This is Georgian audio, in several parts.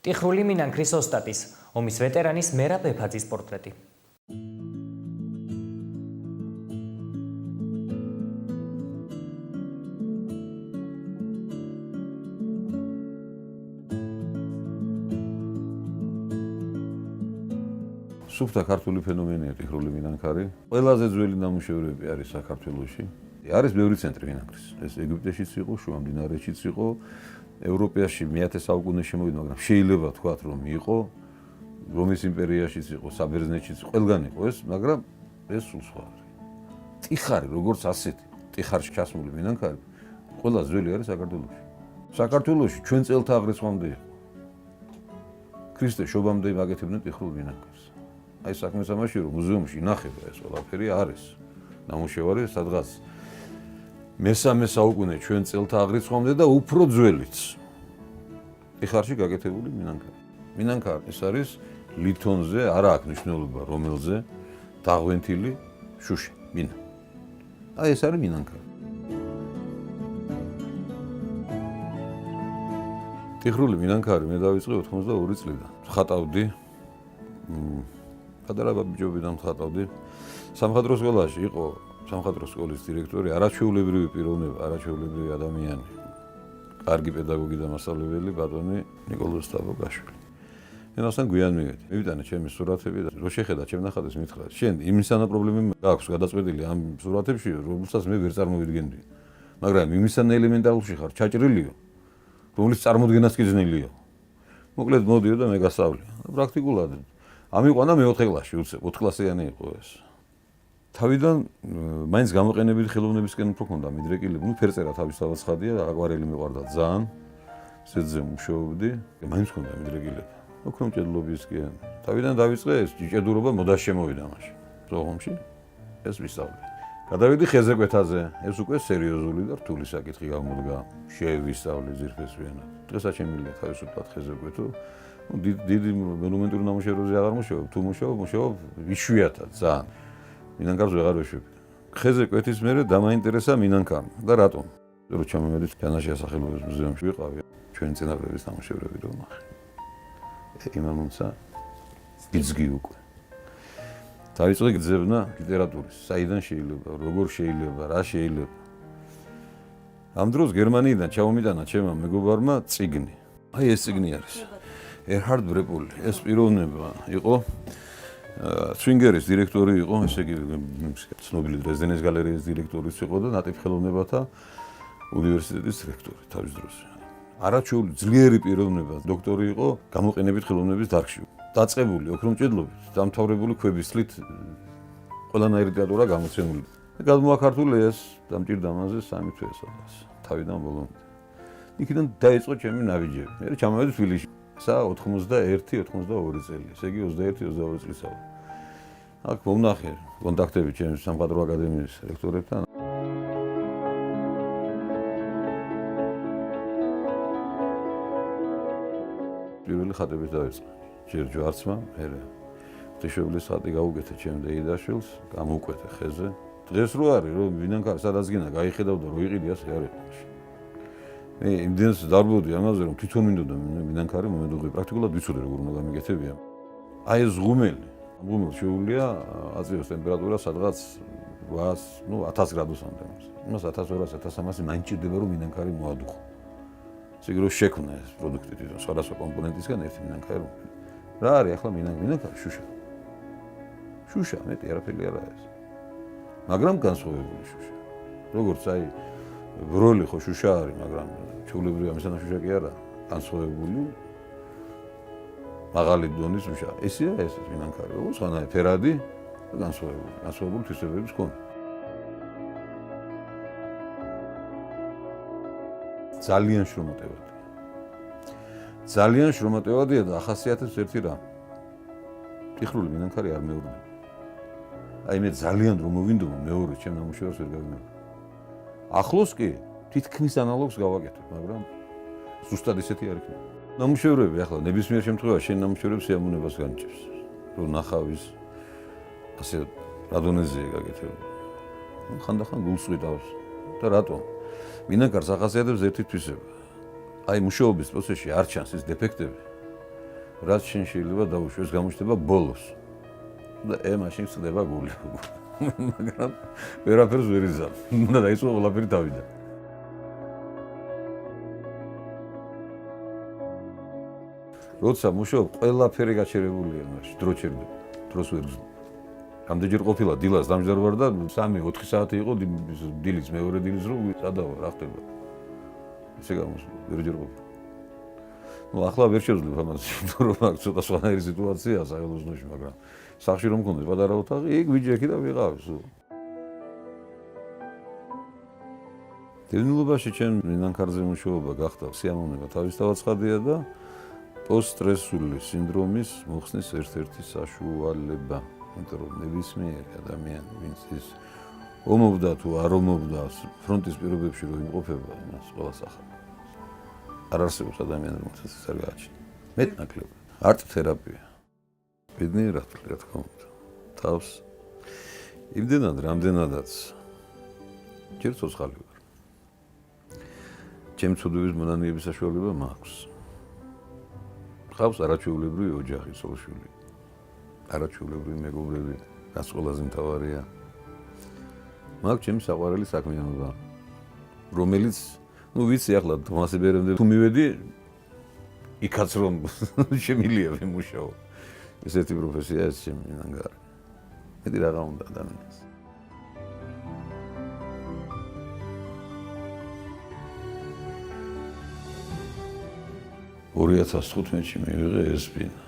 ტიხრული მინანქრის ოსტატის, ომის ვეტერანის მერაბ ეფაძის პორტრეტი. სუფთა ქართული ფენომენია ტიხრული მინანქარი. ყველაზე ძველი ნამუშევრები არის საქართველოში. არის ბევრი ცენტრი მინანქრის. ეს ეგვიპტეშიც იყო, შუა მდინარეშიც იყო, ევროპაში მე-10 საუკუნეში შემოვიდა, მაგრამ შეიძლება ვთქვათ, რომ იყო რომის იმპერიაშიც იყო, საბერძნეთშიც იყო, ყველგან იყო ეს, მაგრამ ეს სულ სხვა არის. ტიხარი, როგორც ასეთი, ტიხარში ჩასმული მინანქარი, ყველა ძველი არის საქართველოში. საქართველოში ჩვენ წელთა აღრიცხვამდე იყო. ქრისტე შობამდე აკეთებდნენ ტიხრულ მინანქარს. აი საქმე სამაში რომ მუზეუმში ინახება ეს ყველაფერი არის. ნამუშევარი სადღაც მე-3 საუკუნე ჩვენ წელთა აღრიცხვამდე და უფრო ძველიც. ტიხარში გაკეთებული მინანქარი. მინანქარი ეს არის ლითონზე, არა აქვს მნიშვნელობა რომელზე, დაღვენთილი შუშა, მინა. აი ეს არის მინანქარი. ტიხრული მინანქარი მე დავიწყე 82 წლიდან. ხატავდი პატარა ბიჭობიდან ხატავდი. სამხატვრო სკოლაში იყო სამხატვრო სკოლის დირექტორი, არაჩვეულებრივი პიროვნება, არაჩვეულებრივი ადამიანი. კარგი პედაგოგი და მასწავლებელი ბატონი ნიკოლოზ სტაბოկაშვილი. ენასთან გვიან მივედი. მივიტანე ჩემი სურათები და რო შეხედა ჩემ ნახატებს მითხრა, შენ იმისანა პრობლემები გაქვს გადაწყვეტილი ამ სურათებში, რომელსაც მე ვერ წარმოვიდგენდი. მაგრამ იმისანა ელემენტარულში ხარ, ჩაჭრილიო, რომლის წარმოდგენაც კი ძნელია. მოკლედ მოდიო და მე გასწავლე. პრაქტიკულად ამიყვანა მე-4 კლასში, უცებ 4 კლასიანი იყო ეს. თავიდან მაინც გამოყენებითი ხელოვნებისკენ უფრო ქონდა მიდრეკილები, ფერწერა თავისთავად ცხადია, აკვარელი მიყვარდა ძალიან. სეთზე მუშაობდი, მაინც ქონდა მიდრეკილები. ოქრომჭედლობისკენ. თავიდან დავიწყე ეს ჭიჭედურობა მოდაში შემოვიდა მაშინ. ზოღომში ეს ვისწავლე. გადავედი ხეზეკვეთაზე, ეს უკვე სერიოზული და რთული საკითხი გამოდგა. შევისწავლე ძირფეს ვენა. დღესაც შემიძლია თავისუფლად ხეზეკვეთო. დიდი მონუმენტური ნამუშევრებზე აღარ მუშაობ, თუ მუშაობ იშვიათად ძალიან. მინანქარს ვეღარ ვეშვები. ხეზე კვეთის მერე დამაინტერესა მინანქარი და რატომ? რომ ჩამოვედით ფანაში ასახელობის მუზეუმში ვიყავი, ჩვენი წინაპრების ნამუშევრები რომ ნახე. იმამონცა იძგი უკვე. დავიწყე გძებნა ლიტერატურის, საიდან შეიძლება, როგორ შეიძლება, რა შეიძლება. ამ დროს გერმანიიდან ჩამომიტანა ჩემმა მეგობარმა წიგნი. აი ეს წიგნი არის. ერჰარდ ბრეპული, ეს პიროვნება იყო სვინგერის დირექტორი იყო, ესე იგი ცნობილი დრეზდენის გალერეის დირექტორიც იყო და ნატიფ ხელოვნებათა უნივერსიტეტის რექტორი თავის დროს. არაჩვეული ძლიერი პიროვნება, დოქტორი იყო გამოყენებით ხელოვნების დარგში. დაწყებული ოქრომჭედლობით, დამთავრებული ქვებისლით ყველანაირი ლიტერატურა გამოცემული. გადმოაქართული ეს დამჭირდა მასზე 3 თვე სადღაც, თავიდან ბოლომდე. იქიდან დაიწყო ჩემი ნაბიჯები. მე ჩამოვედი თბილისში. სა 91-92 წელი, ესე იგი 21-22 წლის ავ. აქ მომნახე კონტაქტები ჩემს სამხატვრო აკადემიის რექტორებთან. პირველი ხატებით დავიწყე. ჯერ ჯვარცმა, მერე ღვთისმშობლის ხატი გაუკეთე ჩემ დეიდაშვილს, გამოვკვეთე ხეზე. დღეს რო არის, რომ მინანქარი სადაც გინდა გაიხედავ და რო იყიდი ასე არ იყო. მე იმდენს დარბოდი ამაზე, რომ თვითონ მინდოდა მინანქარი მომედოღი პრაქტიკულად ვიცოდი როგორ უნდა გამიკეთებია. აი ეს ღუმელი შეუძლია აწიოს ტემპერატურა სადღაც 1000 გრადუსამდე. იმას 1200-1300 მაინც ჭირდება რომ მინანქარი მოადუხო. ესე იგი რომ შექმნა ეს პროდუქტი თვითონ სხვადასხვა კომპონენტისგან ერთი მინანქარი. რა არის ახლა მინანქარი? შუშა. შუშა, მეტი არაფერი არა ეს. მაგრამ განსხვავებული შუშა. როგორც აი ბროლი ხო შუშა არის, მაგრამ ჩვეულებრივი ამისანა შუშა კი არა, განსხვავებული მაღალი დონის შუშა. ესეა ეს მინანქარი, როგორც ხანა ფერადი და განსხვავებული თვისებების მქონე. ძალიან შრომატევადია. ძალიან შრომატევადია და ახასიათებს ერთი რამ. ტიხრული მინანქარი არ მეურნება. აი მე ძალიან რომ მოვინდომა მეორე ჩემ ნამუშევრს ვერ გავიმეორე. ახლოს კი თითქმის ანალოგს გავაკეთებ, მაგრამ ზუსტად ისეთი არ იქნება. ნამუშევრები ახლა ნებისმიერ შემთხვევაში შენ ნამუშევრებს სიამოვნებას განიჭებს. რომ ნახავის ასე რადონეზეა გაკეთებული. ხანდახან გულს ვიტავს და რატომ? მინანქარს ახასიათებს ერთი თვისება. აი მუშაობის პროცესში არ ჩანს ის დეფექტები, რაც შენ შეიძლება დაუშვეს, გამოჩნდება ბოლოს. და მაშინ ხდება გული. მაგრამ ვერაფერს ვერ იზამ. უნდა დაიწყო ყველაფერი თავიდან. როცა მუშაობ, ყველაფერი გაჩერებულია მაშინ, დრო ჩერდება, დროს ვერ გზნო. რამდენჯერ ყოფილა დილას დამჯდარ ვარ და 3-4 საათი იყო დილის მეორე დილის რო სადავა რა ხდება. ესე გამოსულა, ვერჯერ ყოფილი. ნუ ახლა ვერ შევძლებ ამას, რომ აქ ცოტა სხვანაირი სიტუაციაა სახელოსნოში, მაგრამ სახში რომ მქონდეს პატარა ოთახი, იქ ვიჯექი და ვიყავი სულ. დევნილობაში ჩემ ნინანქარზე მუშაობა გახდა სიამოვნება თავისთავად ცხადია და პოსტსტრესული სინდრომის მოხსნის ერთ-ერთი საშუალება. იმიტომ რომ ნებისმიერი ადამიანი, ვინც ის ომობდა თუ არ ომობდა ფრონტის პირობებში რომ იმყოფება, იმას ყველას ახალ. არ არსებობს ადამიანი, რომელსაც ეს არ გააჩნია. მეტნაკლები. არტ თერაპია. ბედნიერად, რა თქმა უნდა. თავს იმდენად, რამდენადაც ჯერ ცოცხალი ვარ. ჩემ ცოდვების მონანიების საშუალება მაქვს. ხავს არაჩვეულებრივი ოჯახი, სოლშვილი. არაჩვეულებრივი მეგობრები, რაც ყველაზე მთავარია. მაქვს ჩემი საყვარელი საქმიანობა, რომელიც, ნუ ვიცი ახლა მასებერემდე თუ მივედი, იქაც რომ შემილია ვიმუშაო. ესეთი პროფესია ეს ჩემი ნანგარი. მეტი რაღა უნდა ადამიანს. – 2015-ში მივიღე ესპინა.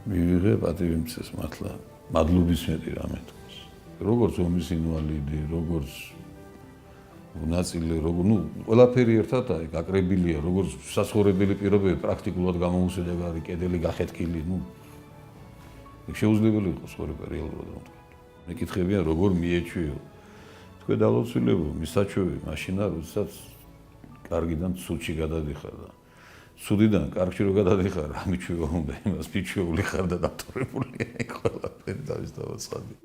მივიღე პატივიმცეს მართლა მადლობის მეტი რამე თქოს. როგორც ომის ინვალიდი, როგორც ნაწილი, როგორ ნუ ყველაფერი ერთად აი გაკრებილია, როგორც საცხოვრებელი პირობები პრაქტიკულად გამოუსვედა გარი, კედელი გახეთქილი, ნუ შეუძლებელი იყო ცხოვრება რეალურად რომ თქვა. მეკითხებიან როგორ მიეჩვიო. თქვენ დალოცულებო, მისაჩვევი მაშინა, როდესაც კარგიდან ცუდში გადადიხარ და ცუდიდან კარგში რო გადადიხარ, რა მიჩვევა უნდა იმას მიჩვეული ხარ და დათორებულია იქ ყველაფერი თავისთავად ცხადია.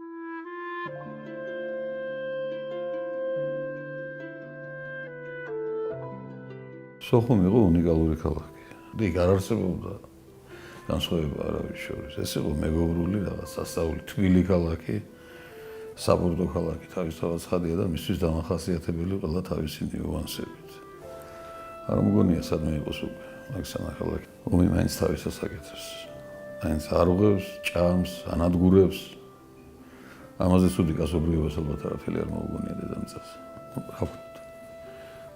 სოხუმი იყო უნიკალური ქალაქი. იქ არ არსებობდა განსხვავება არავის შორის. ეს იყო მეგობრული რაღაც სასწაული, თბილი ქალაქი, საპორტო ქალაქი თავისთავად ცხადია და მისთვის დამახასიათებელი ყველა თავისი ნიუანსებით. არ მგონია სადმე იყოს უკვე მაგ სანახელაკი. ომი მაინც თავისას აკეთებს. მაინც არღვევს, ჭამს, ანადგურებს. ამაზე ცუდი კაცობრიობას ალბათ არაფერი არ მოუგონია დედამიწას. რა ვქოთ.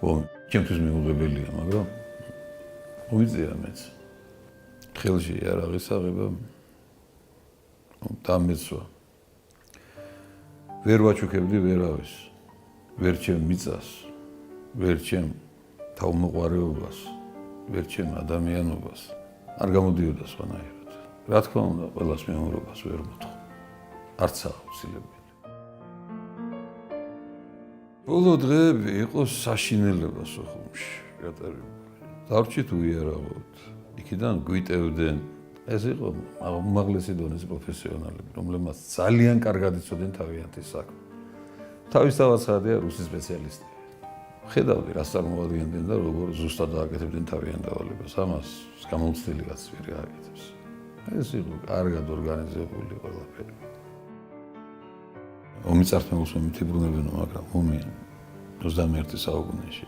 ომი ჩემთვის მიუღებელია, მაგრამ უიძია მეც. ხელში არ აღესაღება დამეცვა. ვერ ვაჩუქებდი ვერავის. ვერ ჩემ მიწას, ვერ ჩემ თავმოყარეობას, ვერ ჩემ ადამიანობას. არ გამოდიოდა სხვანაირად. რა თქმა უნდა, ყველას მეომრობას ვერ მოთხოვ. არც აუცილებელი. ბოლო დღეები იყო საშინელება სოხუმში გატარებული. დარჩით უიარაღოთ. იქიდან გვიტევდნენ. ეს იყო უმაღლესი დონის პროფესიონალები, რომლებმაც ძალიან კარგად იცოდნენ თავიანთი საქმე. თავისთავად ცხადია რუსი სპეციალისტები. ხედავდი, რას წარმოადგენდნენ და როგორ ზუსტად დააკეთებდნენ თავიანთ დავალებას. ამას გამოუცდელი კაცი ვერ გააკეთებს. ეს იყო კარგად ორგანიზებული ყველაფერი. ომი წარსულს მითიბრუნებენ, მაგრამ ომი 21 საუკუნეში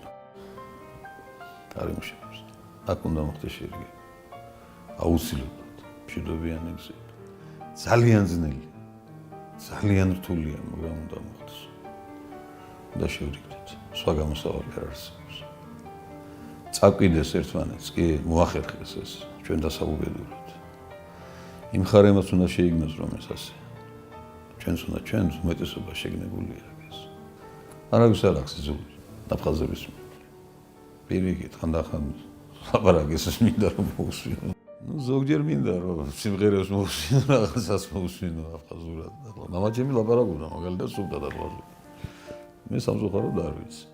არ იმუშავებს. აქ უნდა მოხდეს შერიგება. აუცილებლად მშვიდობიანი გზით. ძალიან ძნელი, ძალიან რთულია, მაგრამ უნდა მოხდეს. და შევრიგდეთ. სხვა გამოსავალი არ არსებობს. წაკვიდეს ერთმანეთს, კი, მოახერხეს ეს ჩვენ დასაუბედუროთ. იმ ხარემაც უნდა შეიგნოს, რომ ეს ასე. ჩვენს უმეტესობა შეგნებულია ეს. არავის არ აქვს ზული, დაფხაზების მიერ. პირიქით, ხანდახან ლაპარაკის მინდა რომ მოусვინო. ნუ ზოგჯერ მინდა რომ სიმღერებს მოусვინო, რაღაცას მოусვინო აფხაზურად. მამა ჩემი ლაპარაკობდა, მაგალითად სულტად აფხაზურად. მე სამწუხაროდ არ ვიცი.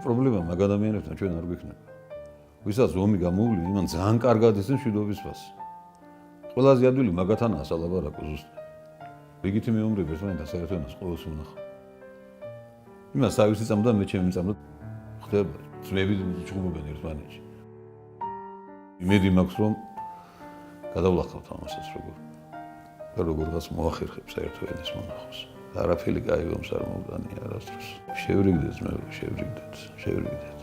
პრობლემა მაგ ადამიანებთან ჩვენ არ გვექნება. ვისაც ომი გამოვლი, იმან ძალიან კარგად იცის მშვიდობის ფასი. ყველაზე ადვილი მაგათანაა სალაპარაკო ზუსტად. რიგითი მეომრები ერთმანეთთან საერთო ენას ყოველს უნახავ. იმას თავისი წამდა, მე ჩემი წამდა ხდება. ძმები ჭუბობენ ერთმანეთში. იმედი მაქვს რომ გადავლახავთ ამასაც როგორღაც მოახერხებს საერთო ენის მონახავს. არაფერი კაი ომს არ მოგდანია არასდროს. შევრიგდეთ ძმებო, შევრიგდეთ.